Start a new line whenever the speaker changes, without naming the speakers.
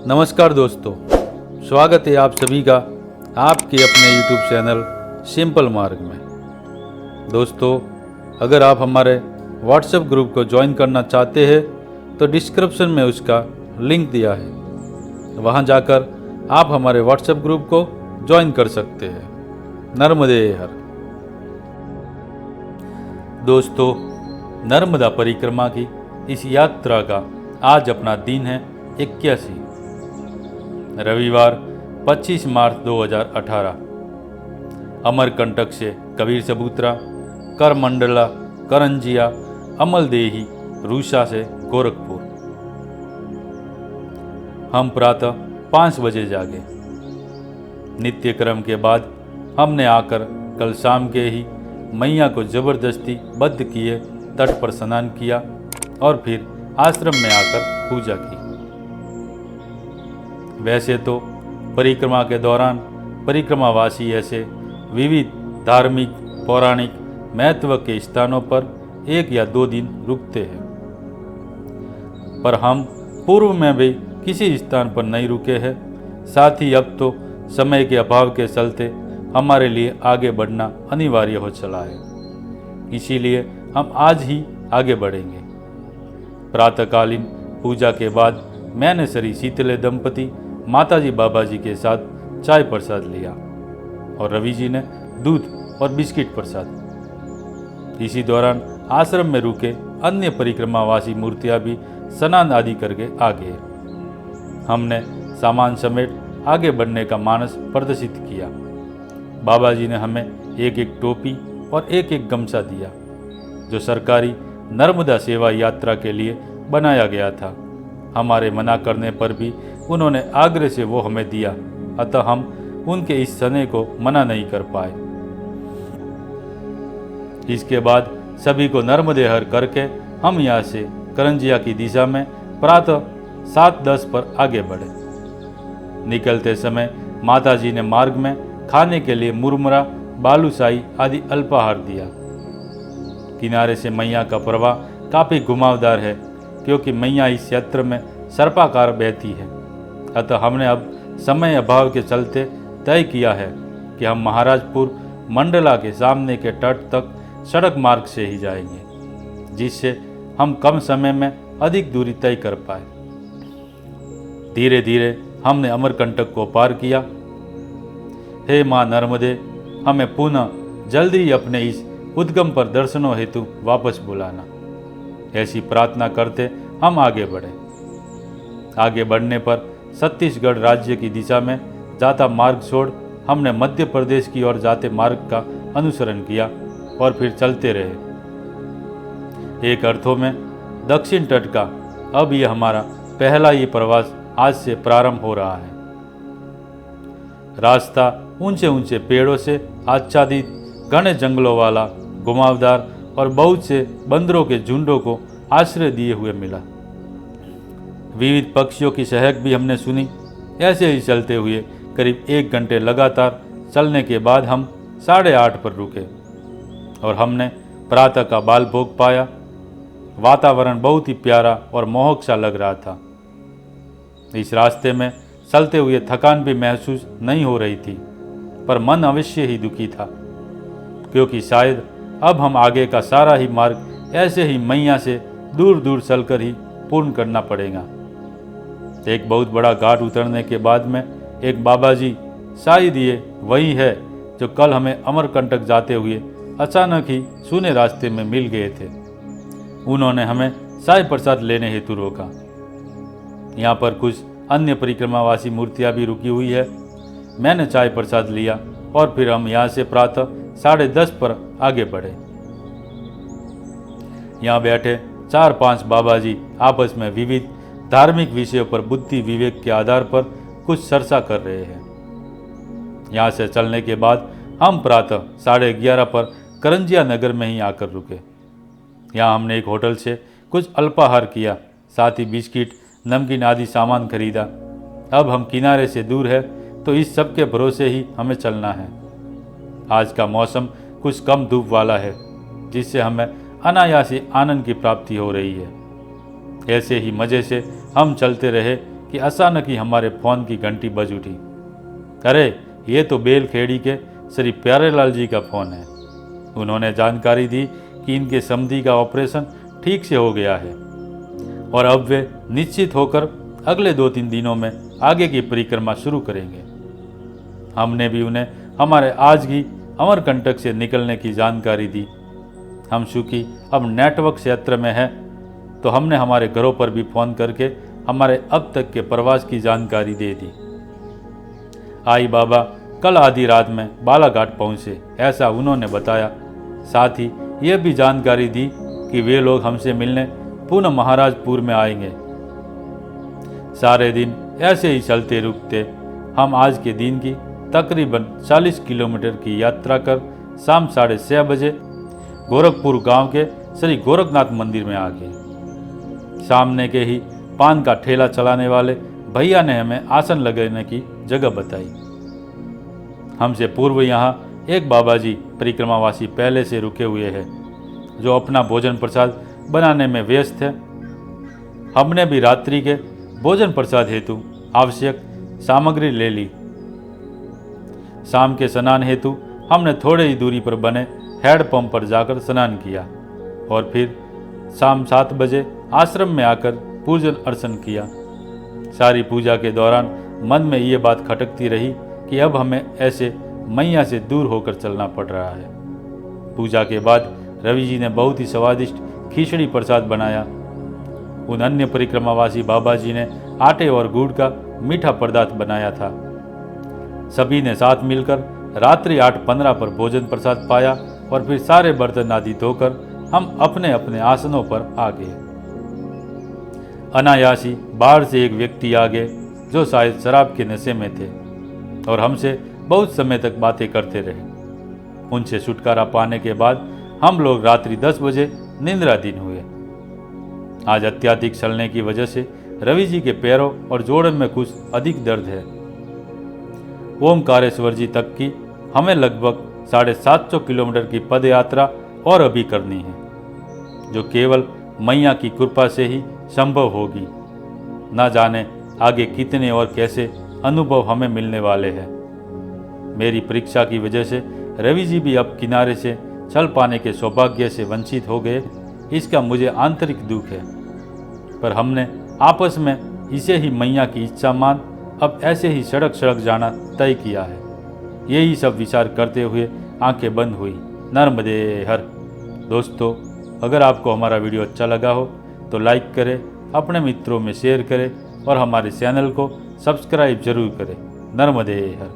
नमस्कार दोस्तों, स्वागत है आप सभी का आपके अपने YouTube चैनल सिंपल मार्ग में। दोस्तों, अगर आप हमारे WhatsApp ग्रुप को ज्वाइन करना चाहते हैं तो डिस्क्रिप्शन में उसका लिंक दिया है, वहां जाकर आप हमारे WhatsApp ग्रुप को ज्वाइन कर सकते हैं। नर्मदे हर। दोस्तों, नर्मदा परिक्रमा की इस यात्रा का आज अपना दिन है 81, रविवार 25 मार्च 2018। अमरकंटक से कबीर सबूतरा, करमंडला, करंजिया, अमलदेही, रूसा से गोरखपुर। हम प्रातः 5 बजे जागे। नित्य क्रम के बाद हमने आकर कल शाम के ही मैया को जबरदस्ती बद्ध किए तट पर स्नान किया और फिर आश्रम में आकर पूजा की। वैसे तो परिक्रमा के दौरान परिक्रमावासी ऐसे विविध धार्मिक पौराणिक महत्व के स्थानों पर 1 या 2 दिन रुकते हैं, पर हम पूर्व में भी किसी स्थान पर नहीं रुके हैं। साथ ही अब तो समय के अभाव के चलते हमारे लिए आगे बढ़ना अनिवार्य हो चला है, इसीलिए हम आज ही आगे बढ़ेंगे। प्रातःकालीन पूजा के बाद मैंने श्री शीतले दंपति माताजी बाबाजी के साथ चाय प्रसाद लिया और रवि जी ने दूध और बिस्किट प्रसाद। इसी दौरान आश्रम में रुके अन्य परिक्रमावासी मूर्तियां भी स्नान आदि करके आ गए। हमने सामान समेत आगे बढ़ने का मानस प्रदर्शित किया। बाबा जी ने हमें एक एक टोपी और एक एक गमछा दिया, जो सरकारी नर्मदा सेवा यात्रा के लिए बनाया गया था। हमारे मना करने पर भी उन्होंने आग्रह से वो हमें दिया, अतः हम उनके इस स्नेह को मना नहीं कर पाए। इसके बाद सभी को नर्मदे हर करके हम यहाँ से करंजिया की दिशा में प्रातः 7:10 पर आगे बढ़े। निकलते समय माता जी ने मार्ग में खाने के लिए मुरमुरा, बालूशाही आदि अल्पाहार दिया। किनारे से मैया का प्रवाह काफ़ी घुमावदार है, क्योंकि मैया इस यात्रा में सर्पाकार बहती है। अतः हमने अब समय अभाव के चलते तय किया है कि हम महाराजपुर मंडला के सामने के तट तक सड़क मार्ग से ही जाएंगे, जिससे हम कम समय में अधिक दूरी तय कर पाए। धीरे धीरे हमने अमरकंटक को पार किया। हे माँ नर्मदे, हमें पुनः जल्दी ही अपने इस उद्गम पर दर्शनों हेतु वापस बुलाना। ऐसी प्रार्थना करते हम आगे बढ़े। आगे बढ़ने पर छत्तीसगढ़ राज्य की दिशा में जाता मार्ग छोड़ हमने मध्य प्रदेश की ओर जाते मार्ग का अनुसरण किया और फिर चलते रहे। एक अर्थों में दक्षिण तट का अब यह हमारा पहला ही प्रवास आज से प्रारंभ हो रहा है। रास्ता ऊंचे ऊंचे पेड़ों से आच्छादित, घने जंगलों वाला, घुमावदार और बहुत से बंदरों के झुंडों को आश्रय दिए हुए मिला। विविध पक्षियों की चहक भी हमने सुनी। ऐसे ही चलते हुए करीब 1 घंटे लगातार चलने के बाद हम 8:30 पर रुके और हमने प्रातः का बाल भोग पाया। वातावरण बहुत ही प्यारा और मोहक सा लग रहा था। इस रास्ते में चलते हुए थकान भी महसूस नहीं हो रही थी, पर मन अवश्य ही दुखी था, क्योंकि शायद अब हम आगे का सारा ही मार्ग ऐसे ही मैया से दूर दूर चलकर ही पूर्ण करना पड़ेगा। एक बहुत बड़ा घाट उतरने के बाद में एक बाबा जी, शायद ये वही है जो कल हमें अमरकंटक जाते हुए अचानक ही सूने रास्ते में मिल गए थे। उन्होंने हमें चाय प्रसाद लेने हेतु रोका। यहाँ पर कुछ अन्य परिक्रमावासी मूर्तियाँ भी रुकी हुई है। मैंने चाय प्रसाद लिया और फिर हम यहाँ से प्रातः 10:30 पर आगे बढ़े। यहाँ बैठे 4-5 बाबा जी आपस में विविध धार्मिक विषयों पर बुद्धि विवेक के आधार पर कुछ चर्चा कर रहे हैं। यहाँ से चलने के बाद हम प्रातः 11:30 पर करंजिया नगर में ही आकर रुके। यहाँ हमने एक होटल से कुछ अल्पाहार किया, साथ ही बिस्किट, नमकीन आदि सामान खरीदा। अब हम किनारे से दूर है, तो इस सब के भरोसे ही हमें चलना है। आज का मौसम कुछ कम धूप वाला है, जिससे हमें अनायास आनंद की प्राप्ति हो रही है। ऐसे ही मज़े से हम चलते रहे कि अचानक ही हमारे फ़ोन की घंटी बज उठी। अरे ये तो बेल खेड़ी के श्री प्यारेलाल जी का फ़ोन है। उन्होंने जानकारी दी कि इनके समधी का ऑपरेशन ठीक से हो गया है और अब वे निश्चित होकर अगले 2-3 दिनों में आगे की परिक्रमा शुरू करेंगे। हमने भी उन्हें हमारे आज की अमरकंटक से निकलने की जानकारी दी। हम चूँकि अब नेटवर्क क्षेत्र में हैं तो हमने हमारे घरों पर भी फ़ोन करके हमारे अब तक के प्रवास की जानकारी दे दी। आई बाबा कल आधी रात में बालाघाट पहुँचे, ऐसा उन्होंने बताया। साथ ही यह भी जानकारी दी कि वे लोग हमसे मिलने पुनः महाराजपुर में आएंगे। सारे दिन ऐसे ही चलते रुकते हम आज के दिन की तकरीबन 40 किलोमीटर की यात्रा कर शाम 6:30 बजे गोरखपुर गांव के श्री गोरखनाथ मंदिर में आ गए। सामने के ही पान का ठेला चलाने वाले भैया ने हमें आसन लगाने की जगह बताई। हमसे पूर्व यहाँ एक बाबा जी परिक्रमावासी पहले से रुके हुए हैं जो अपना भोजन प्रसाद बनाने में व्यस्त है। हमने भी रात्रि के भोजन प्रसाद हेतु आवश्यक सामग्री ले ली। शाम के स्नान हेतु हमने थोड़े ही दूरी पर बने हैंडपंप पर जाकर स्नान किया और फिर शाम 7 बजे आश्रम में आकर पूजन अर्चन किया। सारी पूजा के दौरान मन में ये बात खटकती रही कि अब हमें ऐसे मैया से दूर होकर चलना पड़ रहा है। पूजा के बाद रवि जी ने बहुत ही स्वादिष्ट खिचड़ी प्रसाद बनाया। उन अन्य परिक्रमावासी बाबा जी ने आटे और गुड़ का मीठा पदार्थ बनाया था। सभी ने साथ मिलकर रात्रि 8:15 पर भोजन प्रसाद पाया और फिर सारे बर्तन आदि धोकर हम अपने अपने आसनों पर आ गए। अनायासी बाहर से एक व्यक्ति आ गए जो शायद शराब के नशे में थे और हमसे बहुत समय तक बातें करते रहे। उनसे छुटकारा पाने के बाद हम लोग रात्रि 10 बजे निद्राधीन हुए। आज अत्यधिक चलने की वजह से रवि जी के पैरों और जोड़ों में कुछ अधिक दर्द है। ओमकारेश्वर जी तक की हमें लगभग 750 किलोमीटर की पद यात्रा और अभी करनी है, जो केवल मैया की कृपा से ही संभव होगी। ना जाने आगे कितने और कैसे अनुभव हमें मिलने वाले हैं। मेरी परीक्षा की वजह से रवि जी भी अब किनारे से चल पाने के सौभाग्य से वंचित हो गए, इसका मुझे आंतरिक दुख है। पर हमने आपस में इसे ही मैया की इच्छा मान अब ऐसे ही सड़क सड़क जाना तय किया है। यही सब विचार करते हुए आंखें बंद हुई। नर्मदे हर। दोस्तों, अगर आपको हमारा वीडियो अच्छा लगा हो तो लाइक करें, अपने मित्रों में शेयर करें और हमारे चैनल को सब्सक्राइब जरूर करें। नर्मदे हर।